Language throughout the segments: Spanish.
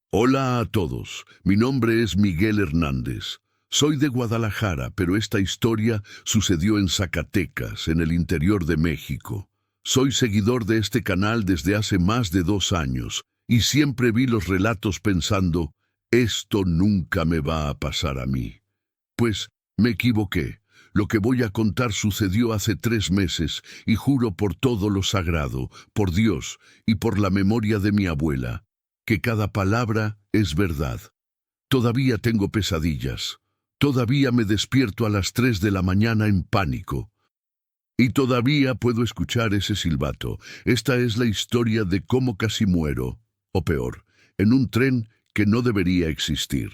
Hola a todos, mi nombre es Miguel Hernández. Soy de Guadalajara, pero esta historia sucedió en Zacatecas, en el interior de México. Soy seguidor de este canal desde hace más de 2 años y siempre vi los relatos pensando, esto nunca me va a pasar a mí. Pues me equivoqué. Lo que voy a contar sucedió hace 3 meses y juro por todo lo sagrado, por Dios y por la memoria de mi abuela, que cada palabra es verdad. Todavía tengo pesadillas. Todavía me despierto a las 3 de la mañana en pánico. Y todavía puedo escuchar ese silbato. Esta es la historia de cómo casi muero, o peor, en un tren que no debería existir.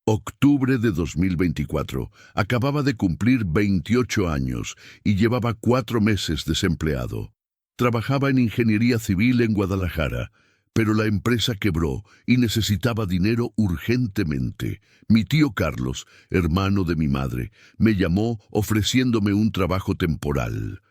Octubre de 2024. Acababa de cumplir 28 años y llevaba 4 meses desempleado. Trabajaba en ingeniería civil en Guadalajara, pero la empresa quebró y necesitaba dinero urgentemente. Mi tío Carlos, hermano de mi madre, me llamó ofreciéndome un trabajo temporal.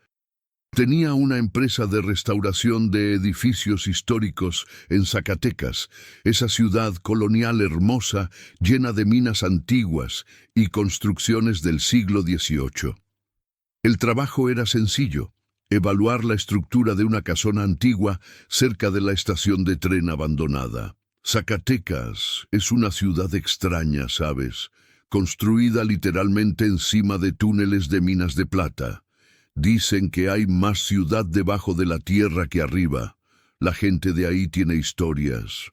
Tenía una empresa de restauración de edificios históricos en Zacatecas, esa ciudad colonial hermosa, llena de minas antiguas y construcciones del siglo XVIII. El trabajo era sencillo: evaluar la estructura de una casona antigua cerca de la estación de tren abandonada. Zacatecas es una ciudad extraña, ¿sabes? Construida literalmente encima de túneles de minas de plata. Dicen que hay más ciudad debajo de la tierra que arriba. La gente de ahí tiene historias.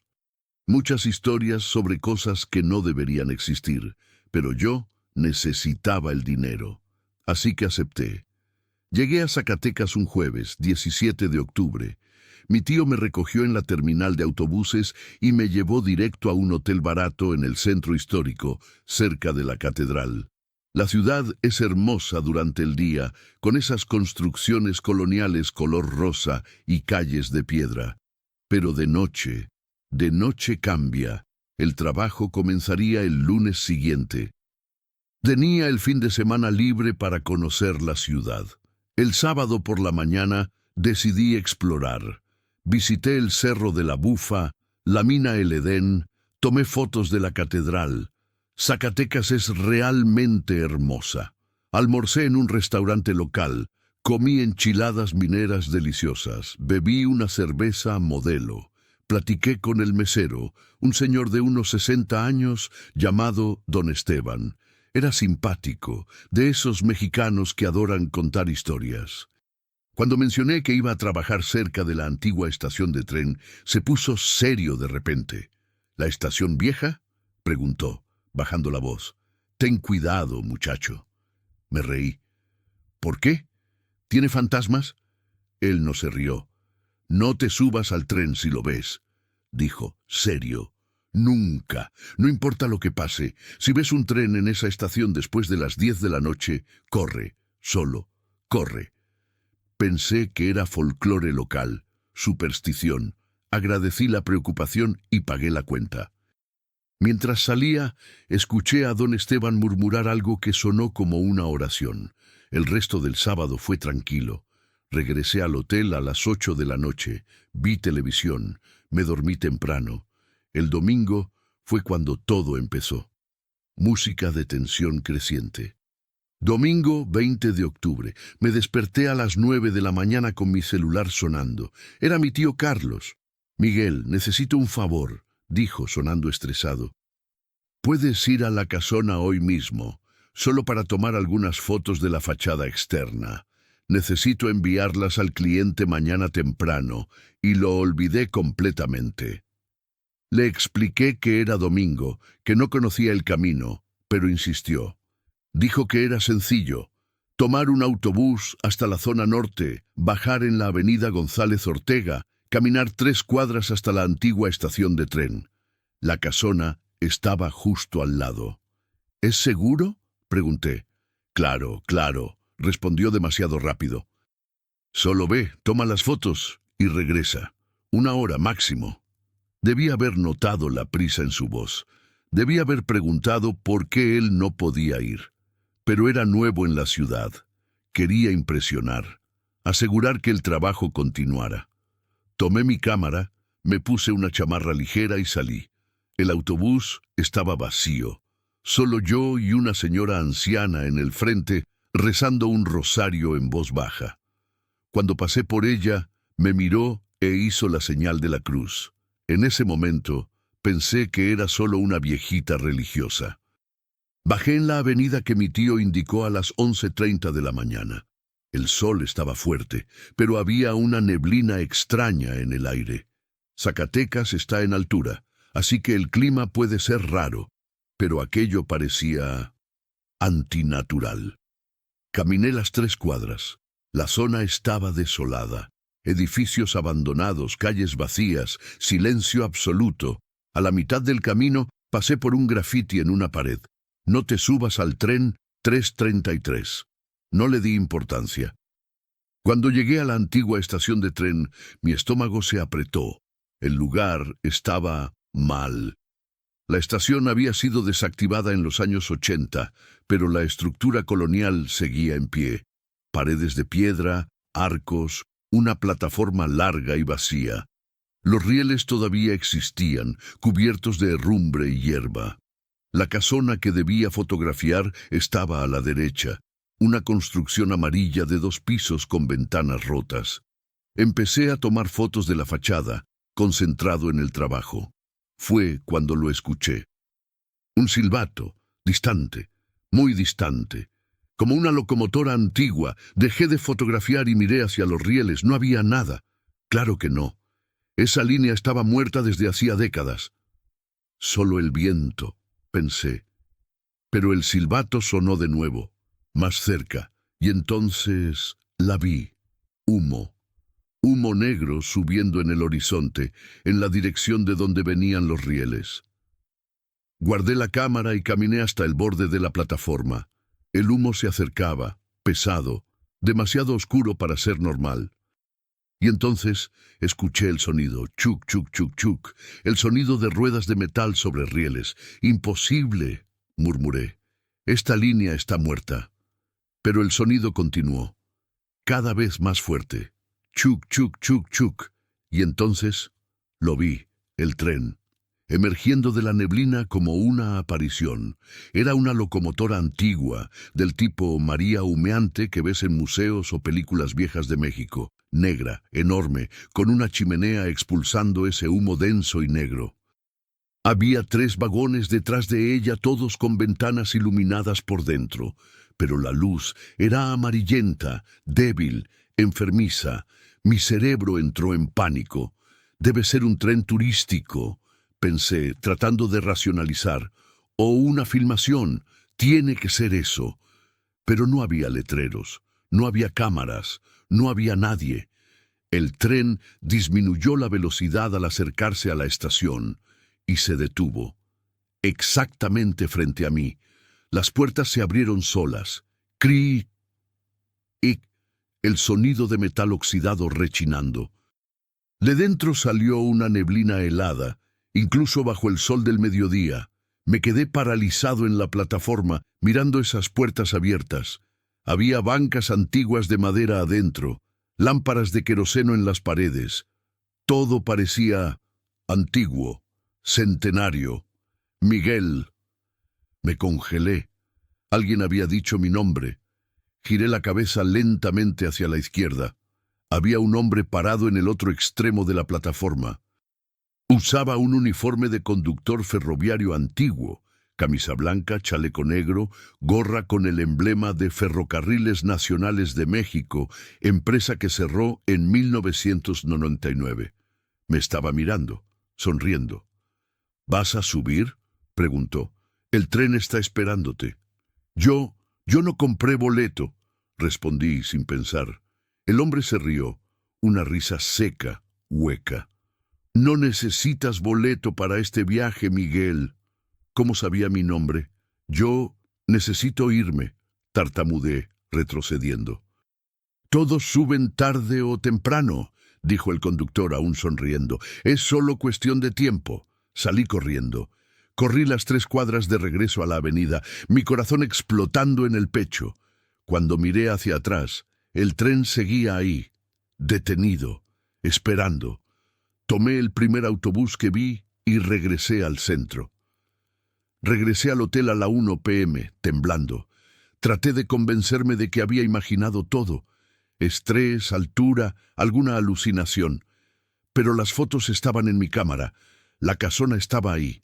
Muchas historias sobre cosas que no deberían existir, pero yo necesitaba el dinero. Así que acepté. Llegué a Zacatecas un jueves, 17 de octubre. Mi tío me recogió en la terminal de autobuses y me llevó directo a un hotel barato en el centro histórico, cerca de la catedral. La ciudad es hermosa durante el día, con esas construcciones coloniales color rosa y calles de piedra. Pero de noche cambia. El trabajo comenzaría el lunes siguiente. Tenía el fin de semana libre para conocer la ciudad. El sábado por la mañana decidí explorar. Visité el Cerro de la Bufa, la mina El Edén, tomé fotos de la catedral. Zacatecas es realmente hermosa. Almorcé en un restaurante local, comí enchiladas mineras deliciosas, bebí una cerveza Modelo, platiqué con el mesero, un señor de unos 60 años llamado Don Esteban. Era simpático, de esos mexicanos que adoran contar historias. Cuando mencioné que iba a trabajar cerca de la antigua estación de tren, se puso serio de repente. ¿La estación vieja?, preguntó, bajando la voz. Ten cuidado, muchacho. Me reí. ¿Por qué? ¿Tiene fantasmas? Él no se rió. No te subas al tren si lo ves, dijo, serio. Nunca, no importa lo que pase, si ves un tren en esa estación después de las 10 de la noche, corre, solo, corre. Pensé que era folclore local, superstición. Agradecí la preocupación y pagué la cuenta. Mientras salía, escuché a don Esteban murmurar algo que sonó como una oración. El resto del sábado fue tranquilo. Regresé al hotel a las 8 de la noche, vi televisión, me dormí temprano. El domingo fue cuando todo empezó. Música de tensión creciente. Domingo 20 de octubre. Me desperté a las 9 de la mañana con mi celular sonando. Era mi tío Carlos. Miguel, necesito un favor, dijo sonando estresado. Puedes ir a la casona hoy mismo, solo para tomar algunas fotos de la fachada externa. Necesito enviarlas al cliente mañana temprano, y lo olvidé completamente. Le expliqué que era domingo, que no conocía el camino, pero insistió. Dijo que era sencillo: tomar un autobús hasta la zona norte, bajar en la avenida González Ortega, caminar 3 cuadras hasta la antigua estación de tren. La casona estaba justo al lado. ¿Es seguro?, pregunté. Claro, respondió demasiado rápido. Solo ve, toma las fotos y regresa. 1 hora máximo. Debí haber notado la prisa en su voz. Debí haber preguntado por qué él no podía ir. Pero era nuevo en la ciudad. Quería impresionar, asegurar que el trabajo continuara. Tomé mi cámara, me puse una chamarra ligera y salí. El autobús estaba vacío. Solo yo y una señora anciana en el frente rezando un rosario en voz baja. Cuando pasé por ella, me miró e hizo la señal de la cruz. En ese momento, pensé que era solo una viejita religiosa. Bajé en la avenida que mi tío indicó a las 11:30 de la mañana. El sol estaba fuerte, pero había una neblina extraña en el aire. Zacatecas está en altura, así que el clima puede ser raro, pero aquello parecía antinatural. Caminé las 3 cuadras. La zona estaba desolada. Edificios abandonados, calles vacías, silencio absoluto. A la mitad del camino pasé por un grafiti en una pared. No te subas al tren 333. No le di importancia. Cuando llegué a la antigua estación de tren, mi estómago se apretó. El lugar estaba mal. La estación había sido desactivada en los años 80, pero la estructura colonial seguía en pie. Paredes de piedra, arcos, una plataforma larga y vacía. Los rieles todavía existían, cubiertos de herrumbre y hierba. La casona que debía fotografiar estaba a la derecha, una construcción amarilla de 2 pisos con ventanas rotas. Empecé a tomar fotos de la fachada, concentrado en el trabajo. Fue cuando lo escuché. Un silbato, distante, muy distante. Como una locomotora antigua, dejé de fotografiar y miré hacia los rieles. No había nada. Claro que no. Esa línea estaba muerta desde hacía décadas. Solo el viento, pensé. Pero el silbato sonó de nuevo, más cerca, y entonces la vi. Humo. Humo negro subiendo en el horizonte, en la dirección de donde venían los rieles. Guardé la cámara y caminé hasta el borde de la plataforma. El humo se acercaba, pesado, demasiado oscuro para ser normal. Y entonces escuché el sonido, chuc, chuc, chuc, chuc, el sonido de ruedas de metal sobre rieles. Imposible, murmuré. Esta línea está muerta. Pero el sonido continuó, cada vez más fuerte. Chuc, chuc, chuc, chuc. Y entonces lo vi, el tren, emergiendo de la neblina como una aparición. Era una locomotora antigua, del tipo María humeante que ves en museos o películas viejas de México. Negra, enorme, con una chimenea expulsando ese humo denso y negro. Había 3 vagones detrás de ella, todos con ventanas iluminadas por dentro, pero la luz era amarillenta, débil, enfermiza. Mi cerebro entró en pánico. Debe ser un tren turístico, pensé, tratando de racionalizar. O una filmación, tiene que ser eso. Pero no había letreros, no había cámaras, no había nadie. El tren disminuyó la velocidad al acercarse a la estación y se detuvo. Exactamente frente a mí. Las puertas se abrieron solas. ¡Cri! Y el sonido de metal oxidado rechinando. De dentro salió una neblina helada, incluso bajo el sol del mediodía. Me quedé paralizado en la plataforma, mirando esas puertas abiertas. Había bancas antiguas de madera adentro, lámparas de queroseno en las paredes. Todo parecía antiguo, centenario. Miguel. Me congelé. Alguien había dicho mi nombre. Giré la cabeza lentamente hacia la izquierda. Había un hombre parado en el otro extremo de la plataforma. Usaba un uniforme de conductor ferroviario antiguo, camisa blanca, chaleco negro, gorra con el emblema de Ferrocarriles Nacionales de México, empresa que cerró en 1999. Me estaba mirando, sonriendo. ¿Vas a subir?, preguntó. El tren está esperándote. Yo no compré boleto, respondí sin pensar. El hombre se rió, una risa seca, hueca. No necesitas boleto para este viaje, Miguel. ¿Cómo sabía mi nombre? Yo necesito irme, tartamudeé, retrocediendo. Todos suben tarde o temprano, dijo el conductor aún sonriendo. Es solo cuestión de tiempo. Salí corriendo. Corrí las 3 cuadras de regreso a la avenida, mi corazón explotando en el pecho. Cuando miré hacia atrás, el tren seguía ahí, detenido, esperando. Tomé el primer autobús que vi y regresé al centro. Regresé al hotel a la 1 p.m., temblando. Traté de convencerme de que había imaginado todo. Estrés, altura, alguna alucinación. Pero las fotos estaban en mi cámara. La casona estaba ahí.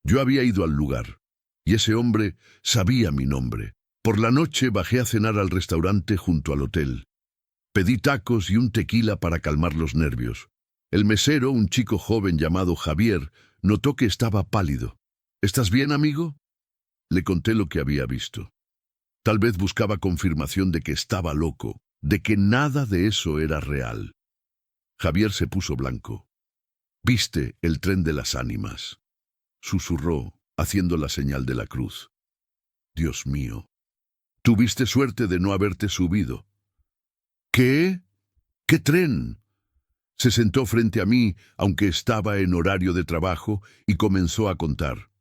Yo había ido al lugar. Y ese hombre sabía mi nombre. Por la noche bajé a cenar al restaurante junto al hotel. Pedí tacos y un tequila para calmar los nervios. El mesero, un chico joven llamado Javier, notó que estaba pálido. ¿Estás bien, amigo? Le conté lo que había visto. Tal vez buscaba confirmación de que estaba loco, de que nada de eso era real. Javier se puso blanco. «¿Viste el tren de las ánimas?», susurró, haciendo la señal de la cruz. «Dios mío, tuviste suerte de no haberte subido». «¿Qué? ¿Qué tren?». Se sentó frente a mí, aunque estaba en horario de trabajo, y comenzó a contar.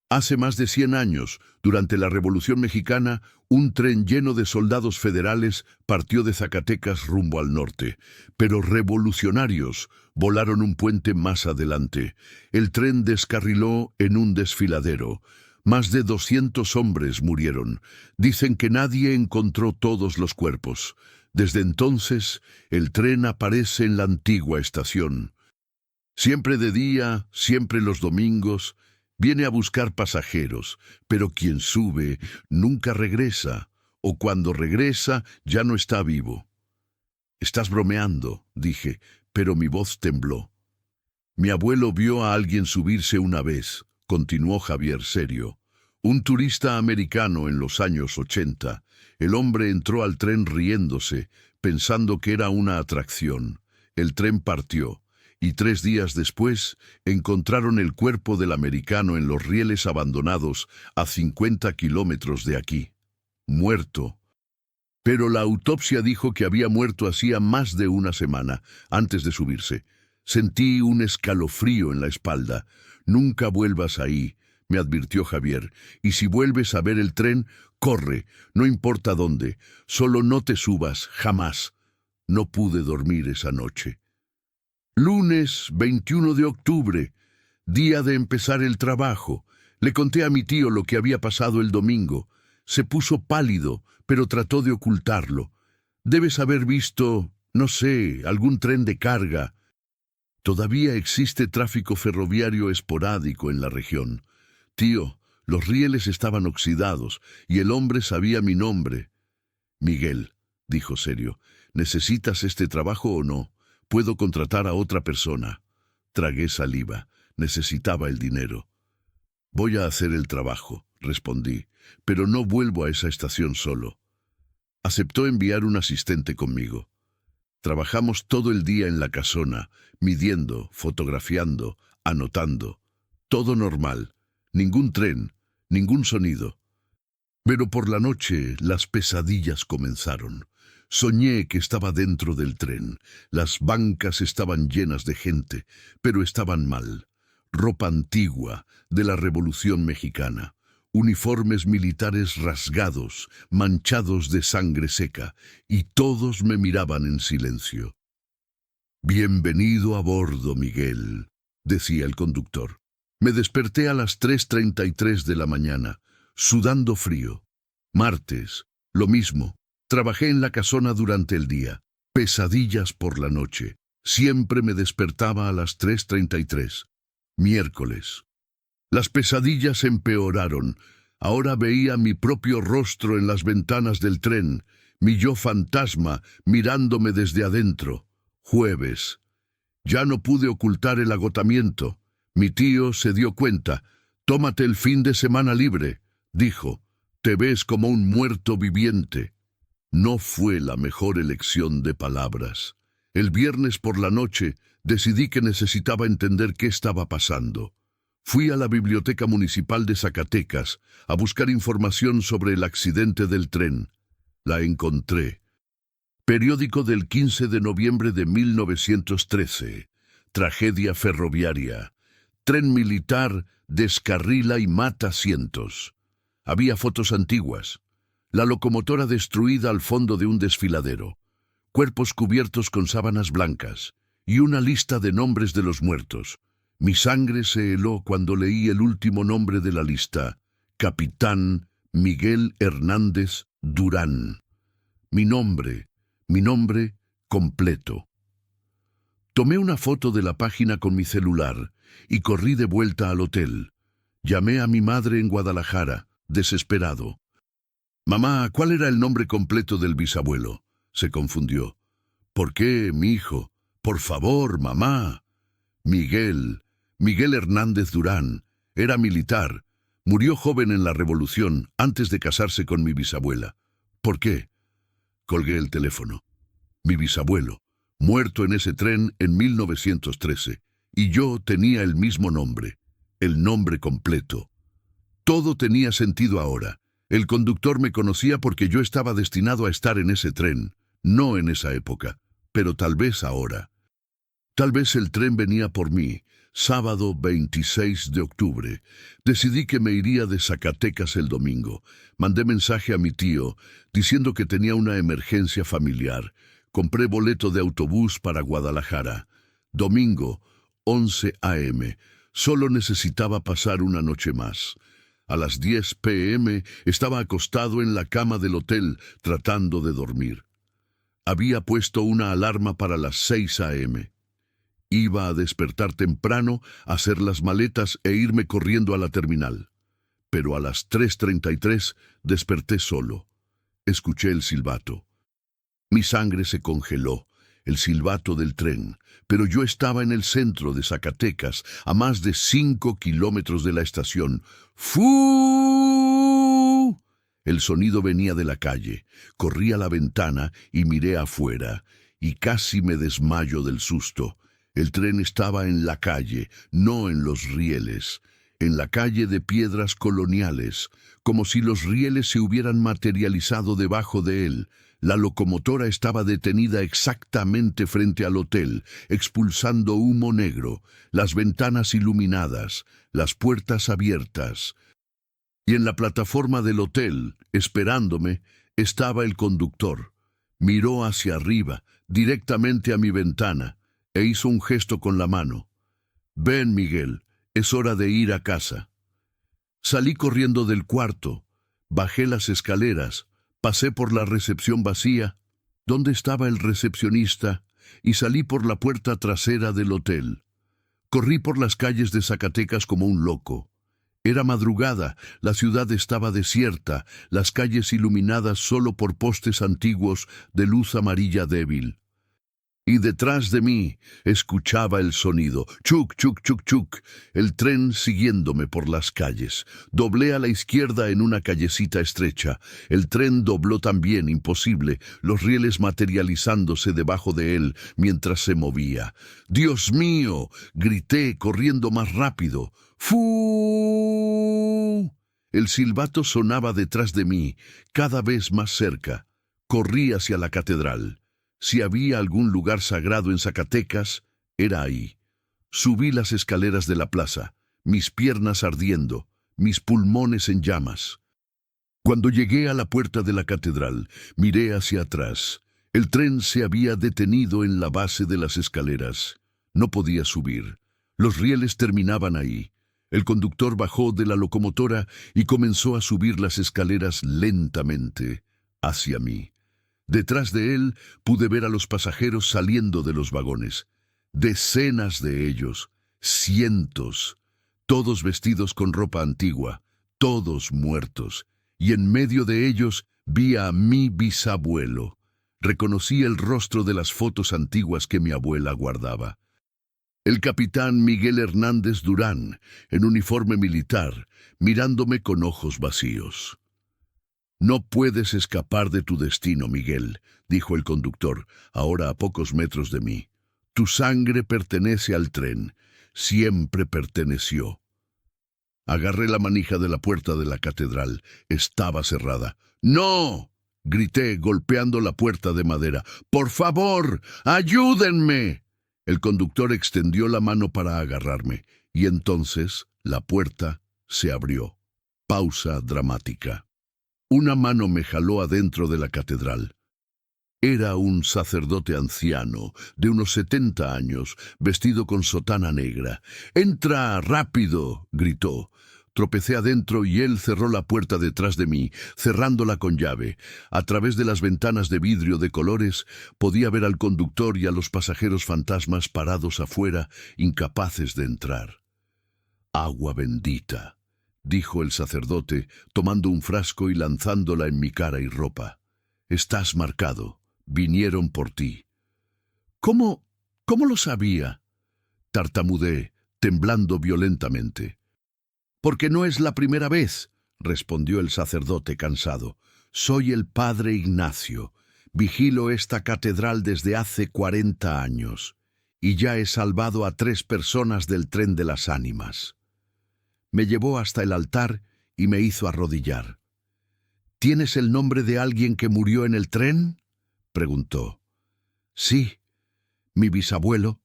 Hace más de 100 años, durante la Revolución Mexicana, un tren lleno de soldados federales partió de Zacatecas rumbo al norte, pero revolucionarios volaron un puente más adelante. El tren descarriló en un desfiladero. Más de 200 hombres murieron. Dicen que nadie encontró todos los cuerpos. Desde entonces, el tren aparece en la antigua estación. Siempre de día, siempre los domingos. Viene a buscar pasajeros, pero quien sube nunca regresa, o cuando regresa ya no está vivo. «Estás bromeando», dije, pero mi voz tembló. «Mi abuelo vio a alguien subirse una vez», continuó Javier serio. «Un turista americano en los años 80. El hombre entró al tren riéndose, pensando que era una atracción. El tren partió. Y 3 días después encontraron el cuerpo del americano en los rieles abandonados a 50 kilómetros de aquí. Muerto. Pero la autopsia dijo que había muerto hacía más de una semana, antes de subirse. Sentí un escalofrío en la espalda. «Nunca vuelvas ahí», me advirtió Javier. «Y si vuelves a ver el tren, corre, no importa dónde. Solo no te subas, jamás». No pude dormir esa noche. Lunes 21 de octubre, día de empezar el trabajo. Le conté a mi tío lo que había pasado el domingo. Se puso pálido, pero trató de ocultarlo. «Debes haber visto, no sé, algún tren de carga». Todavía existe tráfico ferroviario esporádico en la región. «Tío, los rieles estaban oxidados y el hombre sabía mi nombre». «Miguel», dijo serio, «¿necesitas este trabajo o no? Puedo contratar a otra persona». Tragué saliva. Necesitaba el dinero. «Voy a hacer el trabajo», respondí, «pero no vuelvo a esa estación solo». Aceptó enviar un asistente conmigo. Trabajamos todo el día en la casona, midiendo, fotografiando, anotando. Todo normal. Ningún tren, ningún sonido. Pero por la noche las pesadillas comenzaron. Soñé que estaba dentro del tren. Las bancas estaban llenas de gente, pero estaban mal. Ropa antigua de la Revolución Mexicana. Uniformes militares rasgados, manchados de sangre seca, y todos me miraban en silencio. «Bienvenido a bordo, Miguel», decía el conductor. Me desperté a las 3:33 de la mañana, sudando frío. Martes, lo mismo. Trabajé en la casona durante el día. Pesadillas por la noche. Siempre me despertaba a las 3:33. Miércoles. Las pesadillas empeoraron. Ahora veía mi propio rostro en las ventanas del tren, mi yo fantasma mirándome desde adentro. Jueves. Ya no pude ocultar el agotamiento. Mi tío se dio cuenta. «Tómate el fin de semana libre», dijo. «Te ves como un muerto viviente». No fue la mejor elección de palabras. El viernes por la noche decidí que necesitaba entender qué estaba pasando. Fui a la Biblioteca Municipal de Zacatecas a buscar información sobre el accidente del tren. La encontré. Periódico del 15 de noviembre de 1913. Tragedia ferroviaria. Tren militar descarrila y mata cientos. Había fotos antiguas. La locomotora destruida al fondo de un desfiladero. Cuerpos cubiertos con sábanas blancas. Y una lista de nombres de los muertos. Mi sangre se heló cuando leí el último nombre de la lista: Capitán Miguel Hernández Durán. Mi nombre completo. Tomé una foto de la página con mi celular y corrí de vuelta al hotel. Llamé a mi madre en Guadalajara, desesperado. «Mamá, ¿cuál era el nombre completo del bisabuelo?», se confundió. «¿Por qué, mi hijo? Por favor, mamá». Miguel Hernández Durán. Era militar. Murió joven en la Revolución, antes de casarse con mi bisabuela. ¿Por qué? Colgué el teléfono. Mi bisabuelo, muerto en ese tren en 1913, y yo tenía el mismo nombre, el nombre completo. Todo tenía sentido ahora. El conductor me conocía porque yo estaba destinado a estar en ese tren, no en esa época, pero tal vez ahora. Tal vez el tren venía por mí. Sábado 26 de octubre. Decidí que me iría de Zacatecas el domingo. Mandé mensaje a mi tío diciendo que tenía una emergencia familiar. Compré boleto de autobús para Guadalajara. Domingo, 11 a.m. Solo necesitaba pasar una noche más. A las 10 p.m. estaba acostado en la cama del hotel tratando de dormir. Había puesto una alarma para las 6 a.m. Iba a despertar temprano, hacer las maletas e irme corriendo a la terminal. Pero a las 3:33 desperté solo. Escuché el silbato. Mi sangre se congeló, el silbato del tren, pero yo estaba en el centro de Zacatecas, a más de 5 kilómetros de la estación. ¡Fu! El sonido venía de la calle. Corrí a la ventana y miré afuera, y casi me desmayo del susto. El tren estaba en la calle, no en los rieles, en la calle de piedras coloniales, como si los rieles se hubieran materializado debajo de él. La locomotora estaba detenida exactamente frente al hotel, expulsando humo negro, las ventanas iluminadas, las puertas abiertas. Y en la plataforma del hotel, esperándome, estaba el conductor. Miró hacia arriba, directamente a mi ventana, e hizo un gesto con la mano. «Ven, Miguel, es hora de ir a casa». Salí corriendo del cuarto, bajé las escaleras, pasé por la recepción vacía, donde estaba el recepcionista, y salí por la puerta trasera del hotel. Corrí por las calles de Zacatecas como un loco. Era madrugada, la ciudad estaba desierta, las calles iluminadas solo por postes antiguos de luz amarilla débil. Y detrás de mí escuchaba el sonido, chuc, chuc, chuc, chuc, el tren siguiéndome por las calles. Doblé a la izquierda en una callecita estrecha. El tren dobló también, imposible, los rieles materializándose debajo de él mientras se movía. «¡Dios mío!», grité, corriendo más rápido. «¡Fu!». El silbato sonaba detrás de mí, cada vez más cerca. Corrí hacia la catedral. Si había algún lugar sagrado en Zacatecas, era ahí. Subí las escaleras de la plaza, mis piernas ardiendo, mis pulmones en llamas. Cuando llegué a la puerta de la catedral, miré hacia atrás. El tren se había detenido en la base de las escaleras. No podía subir. Los rieles terminaban ahí. El conductor bajó de la locomotora y comenzó a subir las escaleras lentamente hacia mí. Detrás de él pude ver a los pasajeros saliendo de los vagones. Decenas de ellos, cientos, todos vestidos con ropa antigua, todos muertos. Y en medio de ellos vi a mi bisabuelo. Reconocí el rostro de las fotos antiguas que mi abuela guardaba. El capitán Miguel Hernández Durán, en uniforme militar, mirándome con ojos vacíos. «No puedes escapar de tu destino, Miguel», dijo el conductor, ahora a pocos metros de mí. «Tu sangre pertenece al tren, siempre perteneció». Agarré la manija de la puerta de la catedral. Estaba cerrada. «¡No!», grité, golpeando la puerta de madera. «¡Por favor, ayúdenme!». El conductor extendió la mano para agarrarme, y entonces la puerta se abrió. Pausa dramática. Una mano me jaló adentro de la catedral. Era un sacerdote anciano, de unos 70 años, vestido con sotana negra. «¡Entra, rápido!», gritó. Tropecé adentro y él cerró la puerta detrás de mí, cerrándola con llave. A través de las ventanas de vidrio de colores podía ver al conductor y a los pasajeros fantasmas parados afuera, incapaces de entrar. «Agua bendita», dijo el sacerdote, tomando un frasco y lanzándola en mi cara y ropa. «Estás marcado. Vinieron por ti». «¿Cómo lo sabía?», tartamudeé, temblando violentamente. «Porque no es la primera vez», respondió el sacerdote cansado. «Soy el padre Ignacio. Vigilo esta catedral desde hace 40 años. Y ya he salvado a 3 personas del tren de las ánimas». Me llevó hasta el altar y me hizo arrodillar. «¿Tienes el nombre de alguien que murió en el tren?», preguntó. «Sí, mi bisabuelo».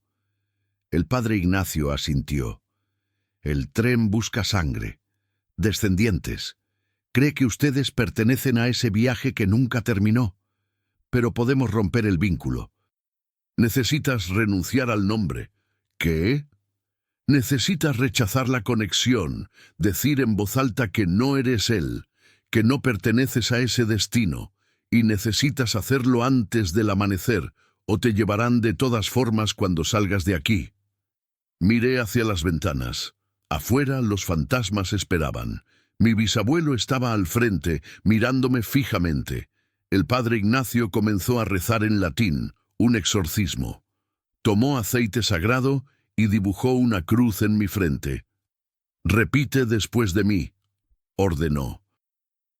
El padre Ignacio asintió. «El tren busca sangre. Descendientes. Cree que ustedes pertenecen a ese viaje que nunca terminó. Pero podemos romper el vínculo». «Necesitas renunciar al nombre». «¿Qué?». «Necesitas rechazar la conexión, decir en voz alta que no eres él, que no perteneces a ese destino, y necesitas hacerlo antes del amanecer, o te llevarán de todas formas cuando salgas de aquí». Miré hacia las ventanas. Afuera los fantasmas esperaban. Mi bisabuelo estaba al frente, mirándome fijamente. El padre Ignacio comenzó a rezar en latín, un exorcismo. Tomó aceite sagrado y dibujó una cruz en mi frente. «Repite después de mí», ordenó.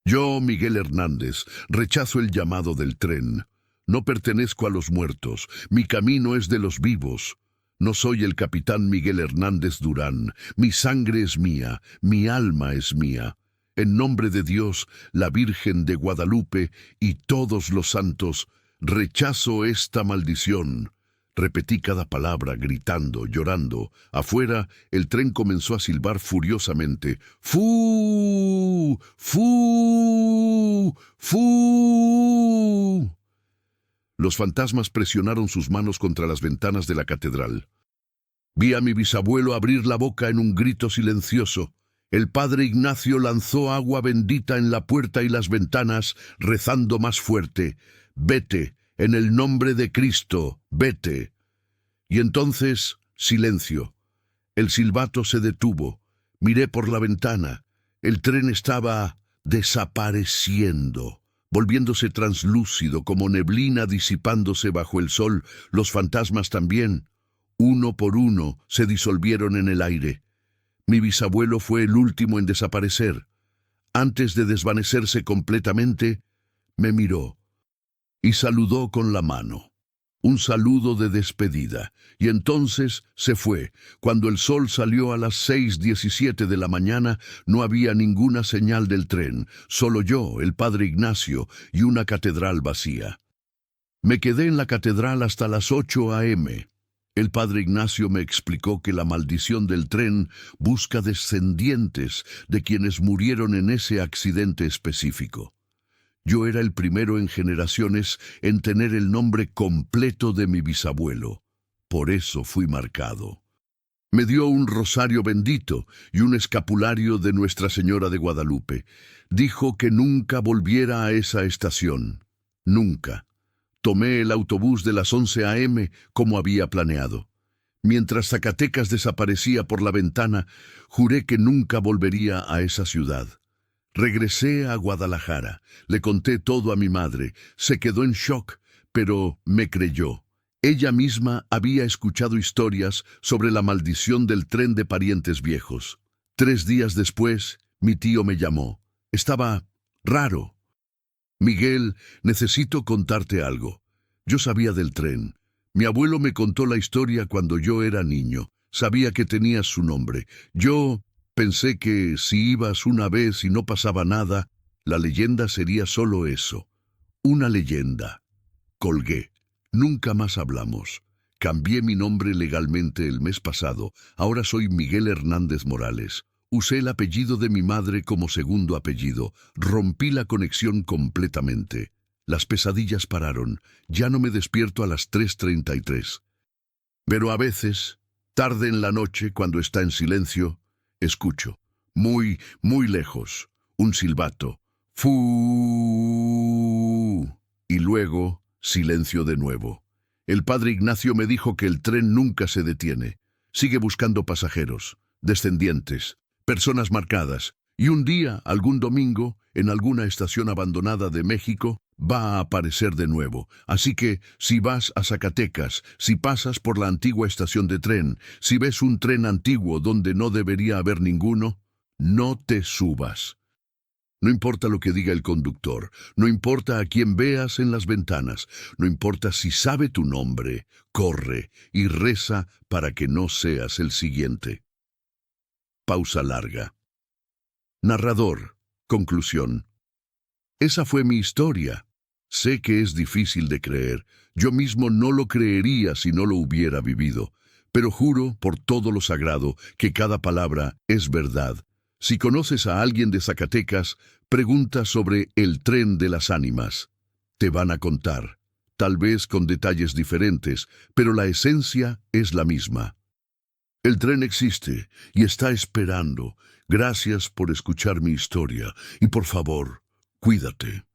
«Yo, Miguel Hernández, rechazo el llamado del tren. No pertenezco a los muertos. Mi camino es de los vivos. No soy el capitán Miguel Hernández Durán. Mi sangre es mía, mi alma es mía. En nombre de Dios, la Virgen de Guadalupe y todos los santos, rechazo esta maldición». Repetí cada palabra, gritando, llorando. Afuera, el tren comenzó a silbar furiosamente. «¡Fu! ¡Fu! ¡Fu!». Los fantasmas presionaron sus manos contra las ventanas de la catedral. Vi a mi bisabuelo abrir la boca en un grito silencioso. El padre Ignacio lanzó agua bendita en la puerta y las ventanas, rezando más fuerte. «Vete, en el nombre de Cristo, vete». Y entonces, silencio. El silbato se detuvo. Miré por la ventana. El tren estaba desapareciendo, volviéndose translúcido como neblina disipándose bajo el sol. Los fantasmas también, uno por uno, se disolvieron en el aire. Mi bisabuelo fue el último en desaparecer. Antes de desvanecerse completamente, me miró y saludó con la mano. Un saludo de despedida, y entonces se fue. Cuando el sol salió a las 6:17 de la mañana, no había ninguna señal del tren, solo yo, el padre Ignacio, y una catedral vacía. Me quedé en la catedral hasta las 8 a.m. El padre Ignacio me explicó que la maldición del tren busca descendientes de quienes murieron en ese accidente específico. Yo era el primero en generaciones en tener el nombre completo de mi bisabuelo. Por eso fui marcado. Me dio un rosario bendito y un escapulario de Nuestra Señora de Guadalupe. Dijo que nunca volviera a esa estación. Nunca. Tomé el autobús de las 11 a.m. como había planeado. Mientras Zacatecas desaparecía por la ventana, juré que nunca volvería a esa ciudad. Regresé a Guadalajara, le conté todo a mi madre, se quedó en shock, pero me creyó. Ella misma había escuchado historias sobre la maldición del tren de parientes viejos. 3 días después, mi tío me llamó. Estaba raro. «Miguel, necesito contarte algo. Yo sabía del tren. Mi abuelo me contó la historia cuando yo era niño. Sabía que tenía su nombre. Yo pensé que si ibas una vez y no pasaba nada, la leyenda sería solo eso. Una leyenda». Colgué. Nunca más hablamos. Cambié mi nombre legalmente el mes pasado. Ahora soy Miguel Hernández Morales. Usé el apellido de mi madre como segundo apellido. Rompí la conexión completamente. Las pesadillas pararon. Ya no me despierto a las 3:33. Pero a veces, tarde en la noche, cuando está en silencio, escucho, muy, muy lejos, un silbato. ¡Fu! Y luego, silencio de nuevo. El padre Ignacio me dijo que el tren nunca se detiene. Sigue buscando pasajeros, descendientes, personas marcadas. Y un día, algún domingo, en alguna estación abandonada de México, va a aparecer de nuevo. Así que, si vas a Zacatecas, si pasas por la antigua estación de tren, si ves un tren antiguo donde no debería haber ninguno, no te subas. No importa lo que diga el conductor, no importa a quién veas en las ventanas, no importa si sabe tu nombre, corre y reza para que no seas el siguiente. Pausa larga. Narrador. Conclusión. Esa fue mi historia. Sé que es difícil de creer. Yo mismo no lo creería si no lo hubiera vivido. Pero juro por todo lo sagrado que cada palabra es verdad. Si conoces a alguien de Zacatecas, pregunta sobre el tren de las ánimas. Te van a contar, tal vez con detalles diferentes, pero la esencia es la misma. El tren existe y está esperando. Gracias por escuchar mi historia y por favor, cuídate.